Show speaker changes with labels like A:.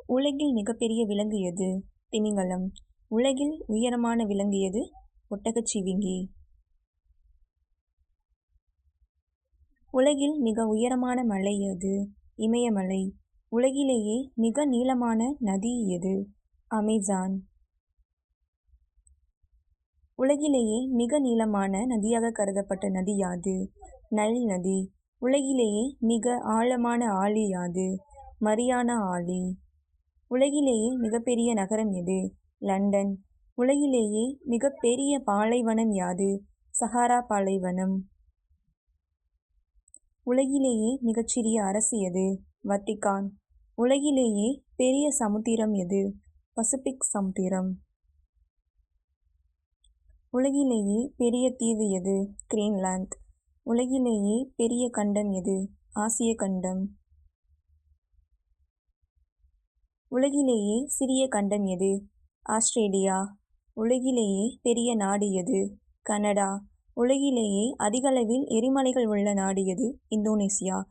A: உலகில் மிகப்பெரிய விலங்கு எது? திமிங்கலம். உலகில் உயரமான விலங்கு எது? ஒட்டகச்சிவிங்கி. உலகில் மிக உயரமான மலை எது? இமயமலை. உலகிலேயே மிக நீளமான நதி எது? அமேசான். உலகிலேயே மிக நீளமான நதியாக கருதப்பட்ட நதி யாது? நைல் நதி. உலகிலேயே மிக ஆழமான ஆழி யாது? மரியானா ஆழி. உலகிலேயே மிகப்பெரிய நகரம் எது? லண்டன். உலகிலேயே மிகப்பெரிய பாலைவனம் யாது? சஹாரா பாலைவனம். உலகிலேயே மிகச்சிறிய அரசு எது? வத்திக்கான். உலகிலேயே பெரிய சமுத்திரம் எது? பசிபிக் சமுத்திரம். உலகிலேயே பெரிய தீவு எது? கிரீன்லாந்து. உலகிலேயே பெரிய கண்டம் எது? ஆசிய கண்டம். உலகிலேயே சிறிய கண்டம் எது? ஆஸ்திரேலியா. உலகிலேயே பெரிய நாடு எது? கனடா. உலகிலேயே அதிகளவில் எரிமலைகள் உள்ள நாடு எது? இந்தோனேசியா.